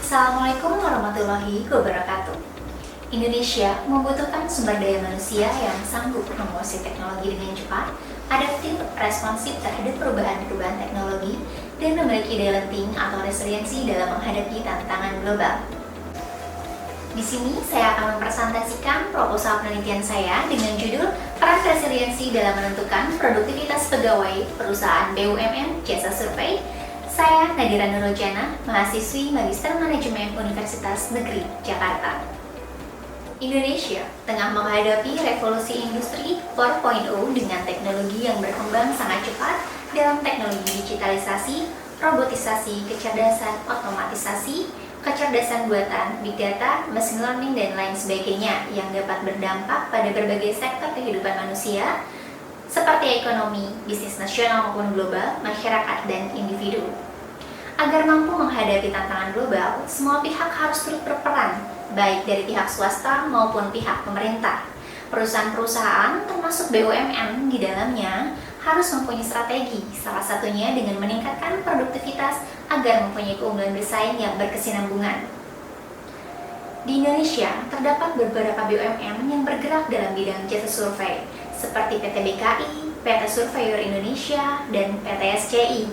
Assalamualaikum warahmatullahi wabarakatuh. Indonesia membutuhkan sumber daya manusia yang sanggup menguasai teknologi dengan cepat, adaptif, responsif terhadap perubahan-perubahan teknologi, dan memiliki daya lenting atau resiliensi dalam menghadapi tantangan global. Di sini saya akan mempresentasikan proposal penelitian saya dengan judul Peran Resiliensi dalam Menentukan Produktivitas Pegawai Perusahaan BUMN Jasa Survei. Saya Nadira Nurojana, mahasiswi Magister Manajemen Universitas Negeri Jakarta. Indonesia tengah menghadapi revolusi industri 4.0 dengan teknologi yang berkembang sangat cepat dalam teknologi digitalisasi, robotisasi, kecerdasan otomatisasi, kecerdasan buatan, big data, machine learning, dan lain sebagainya yang dapat berdampak pada berbagai sektor kehidupan manusia seperti ekonomi, bisnis nasional maupun global, masyarakat, dan individu. Agar mampu menghadapi tantangan global, semua pihak harus turut berperan, baik dari pihak swasta maupun pihak pemerintah. Perusahaan-perusahaan, termasuk BUMN di dalamnya, harus mempunyai strategi, salah satunya dengan meningkatkan produktivitas agar mempunyai keunggulan bersaing yang berkesinambungan. Di Indonesia, terdapat beberapa BUMN yang bergerak dalam bidang jasa survei, seperti PT BKI, PT Surveyor Indonesia, dan PT SCI.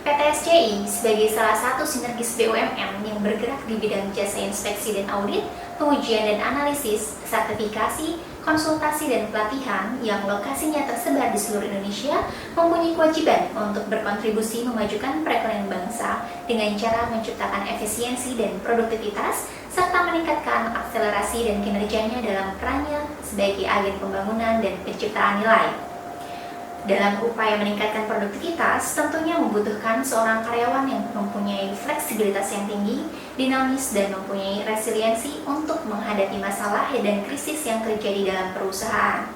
PT SCI sebagai salah satu sinergis BUMN yang bergerak di bidang jasa inspeksi dan audit, pengujian dan analisis, sertifikasi, konsultasi dan pelatihan yang lokasinya tersebar di seluruh Indonesia mempunyai kewajiban untuk berkontribusi memajukan perekonomian bangsa dengan cara menciptakan efisiensi dan produktivitas serta meningkatkan akselerasi dan kinerjanya dalam perannya sebagai agen pembangunan dan penciptaan nilai. Dalam upaya meningkatkan produktivitas, tentunya membutuhkan seorang karyawan yang mempunyai fleksibilitas yang tinggi, dinamis, dan mempunyai resiliensi untuk menghadapi masalah dan krisis yang terjadi dalam perusahaan.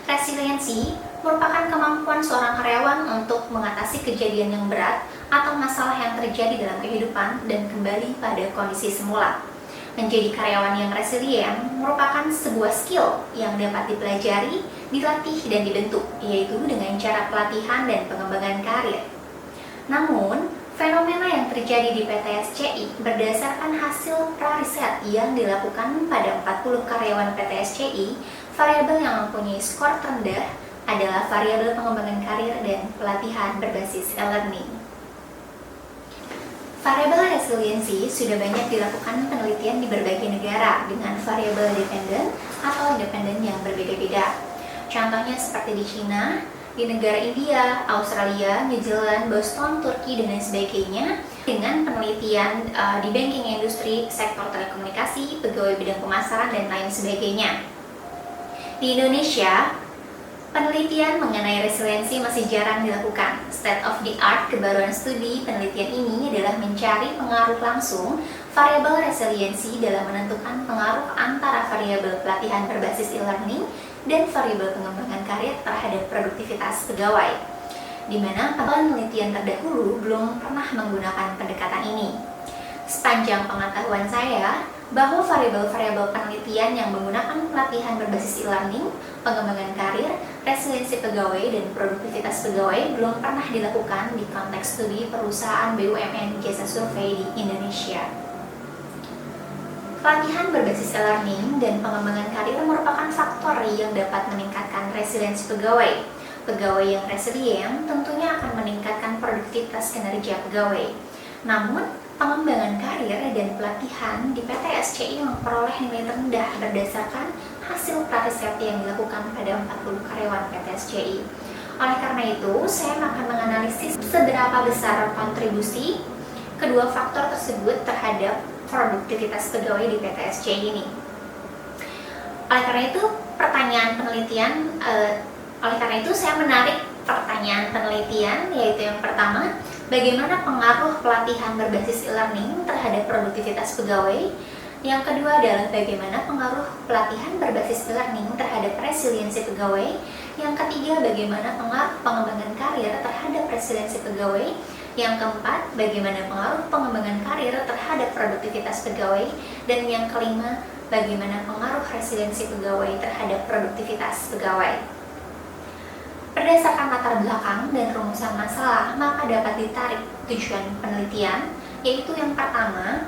Resiliensi merupakan kemampuan seorang karyawan untuk mengatasi kejadian yang berat atau masalah yang terjadi dalam kehidupan dan kembali pada kondisi semula. Menjadi karyawan yang resilient merupakan sebuah skill yang dapat dipelajari, dilatih, dan dibentuk, yaitu dengan cara pelatihan dan pengembangan karir. Namun, fenomena yang terjadi di PT SCI berdasarkan hasil pra-riset yang dilakukan pada 40 karyawan PT SCI, variabel yang mempunyai skor terendah adalah variabel pengembangan karir dan pelatihan berbasis e-learning. Variabel resiliensi sudah banyak dilakukan penelitian di berbagai negara dengan variabel dependen atau independen yang berbeda-beda. Contohnya seperti di China, di negara India, Australia, New Zealand, Boston, Turki, dan lain sebagainya dengan penelitian di banking industri, sektor telekomunikasi, pegawai bidang pemasaran, dan lain sebagainya. Di Indonesia, penelitian mengenai resiliensi masih jarang dilakukan. State of the art kebaruan studi penelitian ini adalah mencari pengaruh langsung variabel resiliensi dalam menentukan pengaruh antara variabel pelatihan berbasis e-learning dan variabel pengembangan karir terhadap produktivitas pegawai, di mana penelitian terdahulu belum pernah menggunakan pendekatan ini. Sepanjang pengetahuan saya, bahwa variabel-variabel penelitian yang menggunakan pelatihan berbasis e-learning, pengembangan karir, resiliensi pegawai, dan produktivitas pegawai belum pernah dilakukan di konteks studi perusahaan BUMN jasa survei di Indonesia. Pelatihan berbasis e-learning dan pengembangan karir merupakan faktor yang dapat meningkatkan resiliensi pegawai. Pegawai yang resilient tentunya akan meningkatkan produktivitas kinerja pegawai. Namun, pengembangan karir dan pelatihan di PT SCI memperoleh nilai rendah berdasarkan hasil pra-riset yang dilakukan pada 40 karyawan PT SCI. Oleh karena itu, saya akan menganalisis seberapa besar kontribusi kedua faktor tersebut terhadap produktivitas pegawai di PT SCI ini. Oleh karena itu, saya menarik pertanyaan penelitian, yaitu yang pertama, bagaimana pengaruh pelatihan berbasis e-learning terhadap produktivitas pegawai? Yang kedua adalah bagaimana pengaruh pelatihan berbasis e-learning terhadap resiliensi pegawai? Yang ketiga, bagaimana pengaruh pengembangan karir terhadap resiliensi pegawai? Yang keempat, bagaimana pengaruh pengembangan karir terhadap produktivitas pegawai? Dan yang kelima, bagaimana pengaruh resiliensi pegawai terhadap produktivitas pegawai? Berdasarkan latar belakang dan rumusan masalah, maka dapat ditarik tujuan penelitian, yaitu yang pertama,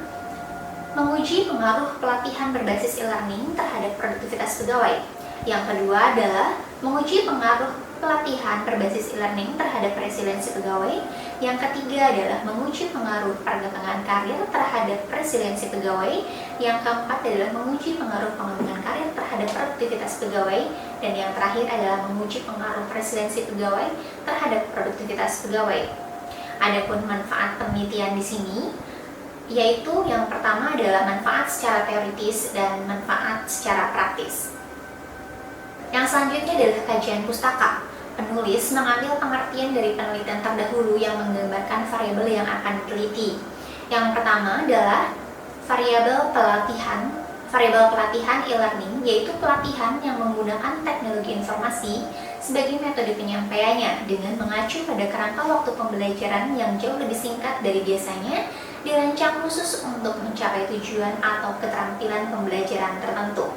menguji pengaruh pelatihan berbasis e-learning terhadap produktivitas pegawai. Yang kedua adalah menguji pengaruh pelatihan berbasis e-learning terhadap resiliensi pegawai. Yang ketiga adalah menguji pengaruh perkembangan karir terhadap resiliensi pegawai. Yang keempat adalah menguji pengaruh pengembangan karir terhadap produktivitas pegawai. Dan yang terakhir adalah menguji pengaruh resiliensi pegawai terhadap produktivitas pegawai. Adapun manfaat penelitian di sini, yaitu yang pertama adalah manfaat secara teoritis dan manfaat secara praktis. Yang selanjutnya adalah kajian pustaka. Penulis mengambil pengertian dari penelitian terdahulu yang menggambarkan variabel yang akan diteliti. Yang pertama adalah variabel pelatihan e-learning, yaitu pelatihan yang menggunakan teknologi informasi sebagai metode penyampaiannya dengan mengacu pada kerangka waktu pembelajaran yang jauh lebih singkat dari biasanya, dirancang khusus untuk mencapai tujuan atau keterampilan pembelajaran tertentu.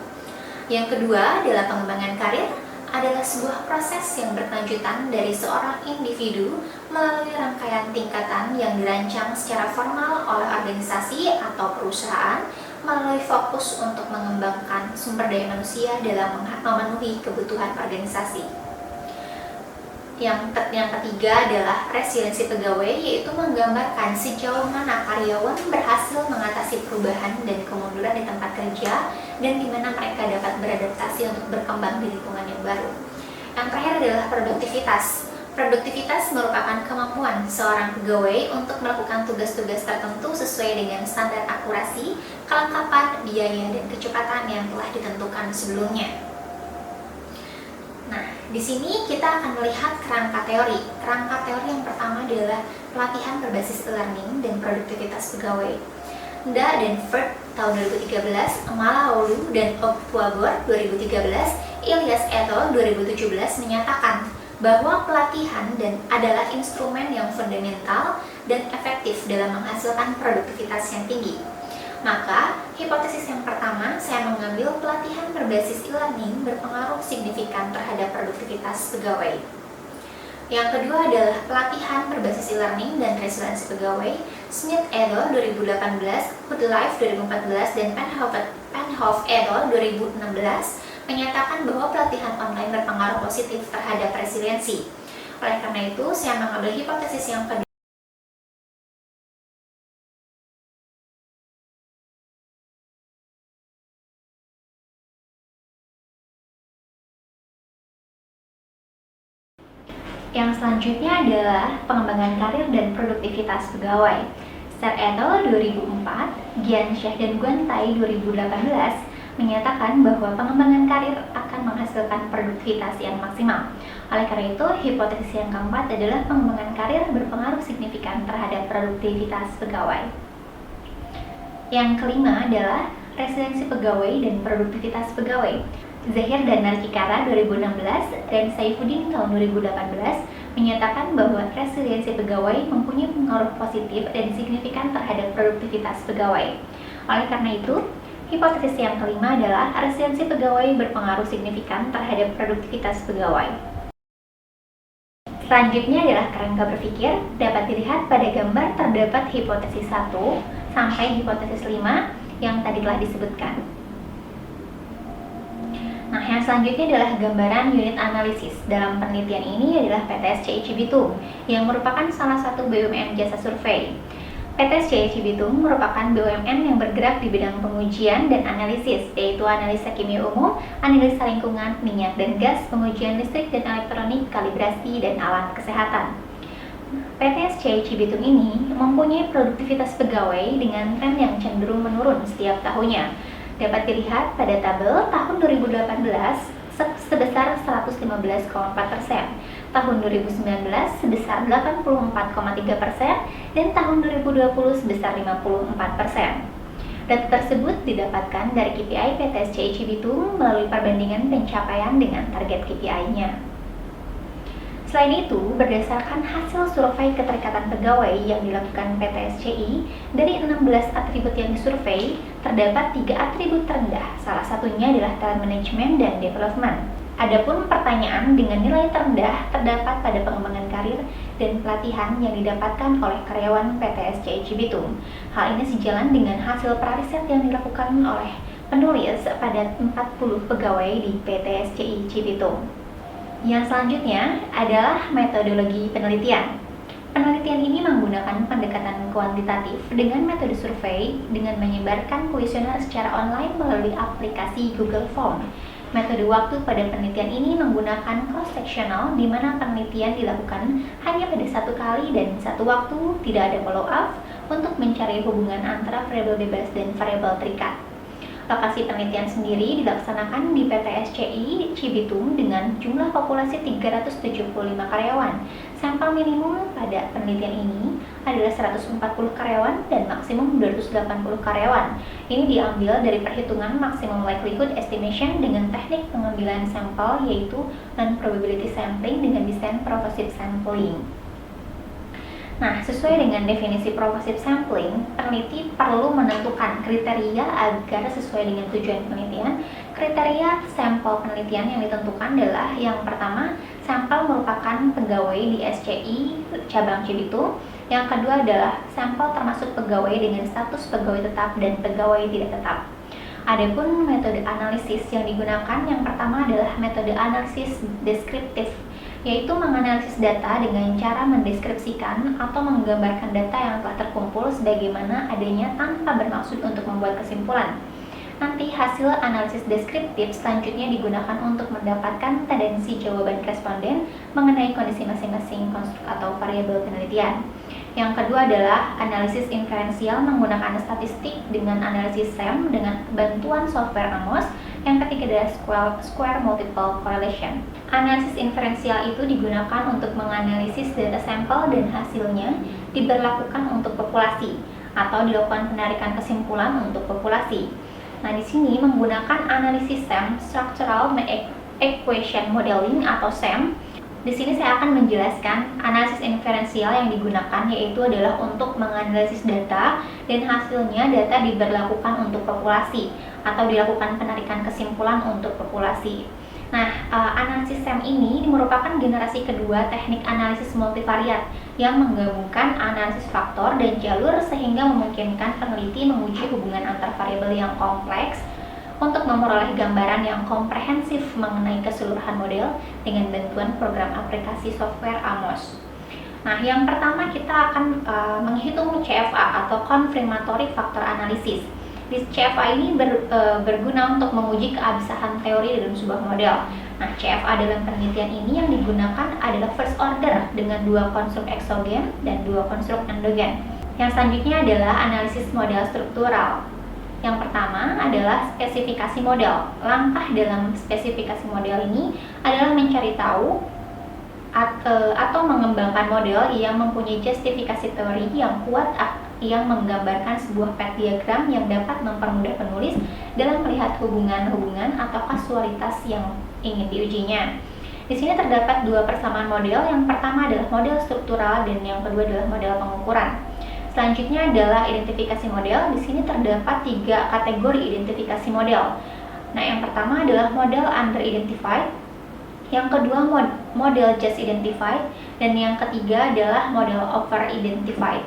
Yang kedua adalah pengembangan karir, adalah sebuah proses yang berkelanjutan dari seorang individu melalui rangkaian tingkatan yang dirancang secara formal oleh organisasi atau perusahaan melalui fokus untuk mengembangkan sumber daya manusia dalam memenuhi kebutuhan organisasi. Yang ketiga adalah resiliensi pegawai, yaitu menggambarkan sejauh mana karyawan berhasil mengatasi perubahan dan kemunduran di tempat kerja dan di mana mereka dapat beradaptasi untuk berkembang di lingkungan yang baru. Yang terakhir adalah produktivitas. Produktivitas merupakan kemampuan seorang pegawai untuk melakukan tugas-tugas tertentu sesuai dengan standar akurasi, kelengkapan, biaya, dan kecepatan yang telah ditentukan sebelumnya. Nah, di sini kita akan melihat kerangka teori. Kerangka teori yang pertama adalah pelatihan berbasis e-learning dan produktivitas pegawai. Da dan Fert tahun 2013, Malaolu dan Okpuagor 2013, Ilyas et al. 2017 menyatakan bahwa pelatihan adalah instrumen yang fundamental dan efektif dalam menghasilkan produktivitas yang tinggi. Maka, hipotesis yang pertama, saya mengambil pelatihan berbasis e-learning berpengaruh signifikan terhadap produktivitas pegawai. Yang kedua adalah pelatihan berbasis e-learning dan resiliensi pegawai. Smith et al. 2018, Hoodlife 2014, dan Penhoff et al. 2016 menyatakan bahwa pelatihan online berpengaruh positif terhadap resiliensi. Oleh karena itu, saya mengambil hipotesis yang kedua. Yang selanjutnya adalah pengembangan karir dan produktivitas pegawai. Star et al. 2004, Giansyah dan Guantai 2018 menyatakan bahwa pengembangan karir akan menghasilkan produktivitas yang maksimal. Oleh karena itu, hipotesis yang keempat adalah pengembangan karir berpengaruh signifikan terhadap produktivitas pegawai. Yang kelima adalah resiliensi pegawai dan produktivitas pegawai. Zahir dan Narcikara 2016 dan Saifuddin tahun 2018 menyatakan bahwa resiliensi pegawai mempunyai pengaruh positif dan signifikan terhadap produktivitas pegawai. Oleh karena itu, hipotesis yang kelima adalah resiliensi pegawai berpengaruh signifikan terhadap produktivitas pegawai. Selanjutnya adalah kerangka berpikir, dapat dilihat pada gambar terdapat hipotesis 1 sampai hipotesis 5 yang tadi telah disebutkan. Nah, yang selanjutnya adalah gambaran unit analisis. Dalam penelitian ini adalah PTSCI Cibitung, yang merupakan salah satu BUMN jasa survei. PTSCI Cibitung merupakan BUMN yang bergerak di bidang pengujian dan analisis, yaitu analisa kimia umum, analisa lingkungan, minyak dan gas, pengujian listrik dan elektronik, kalibrasi, dan alat kesehatan. PTSCI Cibitung ini mempunyai produktivitas pegawai dengan tren yang cenderung menurun setiap tahunnya. Dapat dilihat pada tabel tahun 2018 sebesar 115,4%, tahun 2019 sebesar 84,3%, dan tahun 2020 sebesar 54%. Data tersebut didapatkan dari KPI PTSCI Cibitung melalui perbandingan pencapaian dengan target KPI-nya. Selain itu, berdasarkan hasil survei keterikatan pegawai yang dilakukan PTSCI, dari 16 atribut yang disurvei, terdapat 3 atribut terendah, salah satunya adalah talent management dan development. Adapun pertanyaan dengan nilai terendah terdapat pada pengembangan karir dan pelatihan yang didapatkan oleh karyawan PT SCI Cibitung. Hal ini sejalan dengan hasil prariset yang dilakukan oleh penulis pada 40 pegawai di PT SCI Cibitung. Yang selanjutnya adalah metodologi penelitian. Penelitian ini menggunakan pendekatan kuantitatif dengan metode survei dengan menyebarkan kuesioner secara online melalui aplikasi Google Form. Metode waktu pada penelitian ini menggunakan cross-sectional di mana penelitian dilakukan hanya pada satu kali dan satu waktu, tidak ada follow-up untuk mencari hubungan antara variabel bebas dan variabel terikat. Lokasi penelitian sendiri dilaksanakan di PT SCI Cibitung dengan jumlah populasi 375 karyawan. Sampel minimum pada penelitian ini adalah 140 karyawan dan maksimum 280 karyawan. Ini diambil dari perhitungan maximum likelihood estimation dengan teknik pengambilan sampel yaitu non-probability sampling dengan desain purposive sampling. Nah, sesuai dengan definisi purposive sampling, peneliti perlu menentukan kriteria agar sesuai dengan tujuan penelitian. Kriteria sampel penelitian yang ditentukan adalah yang pertama, sampel merupakan pegawai di SCI cabang Cibitung. Yang kedua adalah sampel termasuk pegawai dengan status pegawai tetap dan pegawai tidak tetap. Adapun metode analisis yang digunakan yang pertama adalah metode analisis deskriptif, yaitu menganalisis data dengan cara mendeskripsikan atau menggambarkan data yang telah terkumpul sebagaimana adanya tanpa bermaksud untuk membuat kesimpulan. Nanti hasil analisis deskriptif selanjutnya digunakan untuk mendapatkan tendensi jawaban responden mengenai kondisi masing-masing konstruk atau variabel penelitian. Yang kedua adalah analisis inferensial menggunakan statistik dengan analisis SEM dengan bantuan software AMOS. Yang ketiga adalah square multiple correlation. Analisis inferensial itu digunakan untuk menganalisis data sampel dan hasilnya diberlakukan untuk populasi atau dilakukan penarikan kesimpulan untuk populasi. Nah, di sini menggunakan analisis SEM, Structural Equation Modeling atau SEM. Di sini saya akan menjelaskan analisis inferensial yang digunakan, yaitu adalah untuk menganalisis data dan hasilnya data diberlakukan untuk populasi atau dilakukan penarikan kesimpulan untuk populasi. Nah, analisis SEM ini merupakan generasi kedua teknik analisis multivariat yang menggabungkan analisis faktor dan jalur sehingga memungkinkan peneliti menguji hubungan antar variabel yang kompleks untuk memperoleh gambaran yang komprehensif mengenai keseluruhan model dengan bantuan program aplikasi software AMOS. Nah, yang pertama kita akan menghitung CFA atau Confirmatory Factor Analysis. Di CFA ini berguna untuk menguji keabsahan teori dalam sebuah model. Nah, CFA dalam penelitian ini yang digugakan adalah first order dengan dua konstruk eksogen dan dua konstruk endogen. Yang selanjutnya adalah analisis model struktural. Yang pertama adalah spesifikasi model. Langkah dalam spesifikasi model ini adalah mencari tahu atau mengembangkan model yang mempunyai justifikasi teori yang kuat yang menggambarkan sebuah path diagram yang dapat mempermudah penulis dalam melihat hubungan-hubungan atau kasualitas yang ingin diujinya. Di sini terdapat dua persamaan model. Yang pertama adalah model struktural dan yang kedua adalah model pengukuran. Selanjutnya adalah identifikasi model. Di sini terdapat tiga kategori identifikasi model. Nah, yang pertama adalah model under-identified, yang kedua model just identified, dan yang ketiga adalah model over-identified.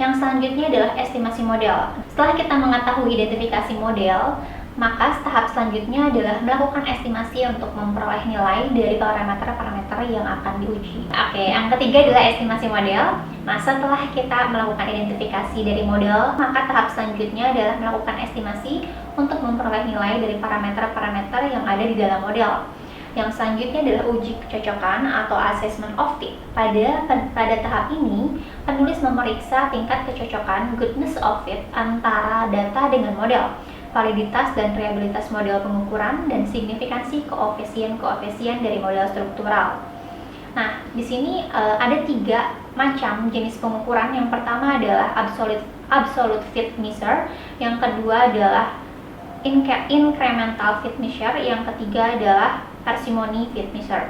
Yang selanjutnya adalah estimasi model. Setelah kita mengetahui identifikasi model, maka tahap selanjutnya adalah melakukan estimasi untuk memperoleh nilai dari parameter-parameter yang akan diuji. Oke, yang ketiga adalah estimasi model. Nah, setelah kita melakukan identifikasi dari model, maka tahap selanjutnya adalah melakukan estimasi untuk memperoleh nilai dari parameter-parameter yang ada di dalam model. Yang selanjutnya adalah uji kecocokan atau assessment of fit. Pada tahap ini, penulis memeriksa tingkat kecocokan goodness of fit antara data dengan model, validitas dan reliabilitas model pengukuran, dan signifikansi koefisien dari model struktural. Nah, di sini ada tiga macam jenis pengukuran. Yang pertama adalah absolute fit measure, yang kedua adalah incremental fit measure, yang ketiga adalah parsimony fit measure.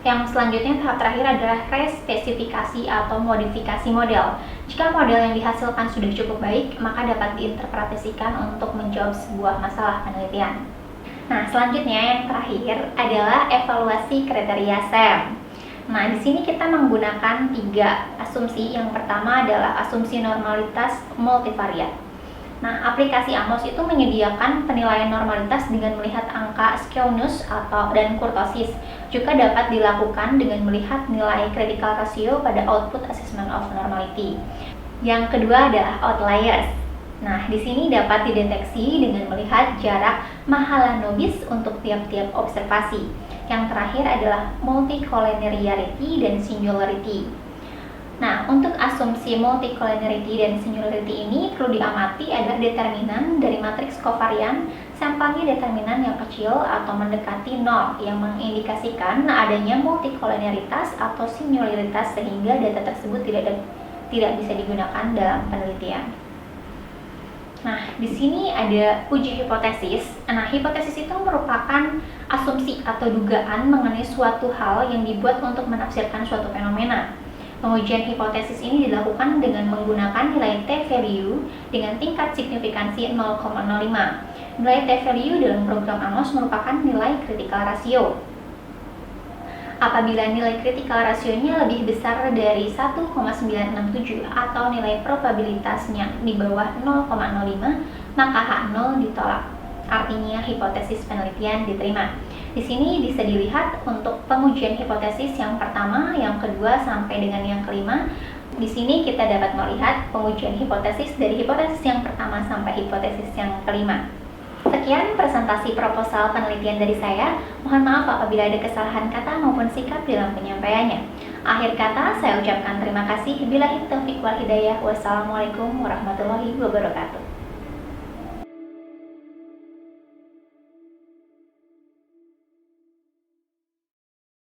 Yang selanjutnya tahap terakhir adalah respesifikasi atau modifikasi model. Jika model yang dihasilkan sudah cukup baik, maka dapat diinterpretasikan untuk menjawab sebuah masalah penelitian. Nah, selanjutnya yang terakhir adalah evaluasi kriteria SEM. Nah, di sini kita menggunakan 3 asumsi. Yang pertama adalah asumsi normalitas multivariat. Nah, aplikasi AMOS itu menyediakan penilaian normalitas dengan melihat angka skewness dan kurtosis. Juga dapat dilakukan dengan melihat nilai critical ratio pada output assessment of normality. Yang kedua adalah outliers. Nah, di sini dapat dideteksi dengan melihat jarak Mahalanobis untuk tiap-tiap observasi. Yang terakhir adalah multicollinearity dan singularity. Nah, untuk asumsi multicollinearity dan singularity ini perlu diamati adalah determinan dari matriks kovarian sampelnya determinan yang kecil atau mendekati 0 yang mengindikasikan adanya multicollinearitas atau singularitas sehingga data tersebut tidak bisa digunakan dalam penelitian. Nah, di sini ada uji hipotesis. Nah, hipotesis itu merupakan asumsi atau dugaan mengenai suatu hal yang dibuat untuk menafsirkan suatu fenomena. Pengujian hipotesis ini dilakukan dengan menggunakan nilai t-value dengan tingkat signifikansi 0,05. Nilai t-value dalam program AMOS merupakan nilai critical ratio. Apabila nilai critical rasionya lebih besar dari 1,967 atau nilai probabilitasnya di bawah 0,05, maka H0 ditolak. Artinya hipotesis penelitian diterima. Di sini bisa dilihat untuk pengujian hipotesis yang pertama, yang kedua, sampai dengan yang kelima. Di sini kita dapat melihat pengujian hipotesis dari hipotesis yang pertama sampai hipotesis yang kelima. Sekian presentasi proposal penelitian dari saya. Mohon maaf apabila ada kesalahan kata maupun sikap dalam penyampaiannya. Akhir kata, saya ucapkan terima kasih. Billahi taufiq wal hidayah. Wassalamualaikum warahmatullahi wabarakatuh.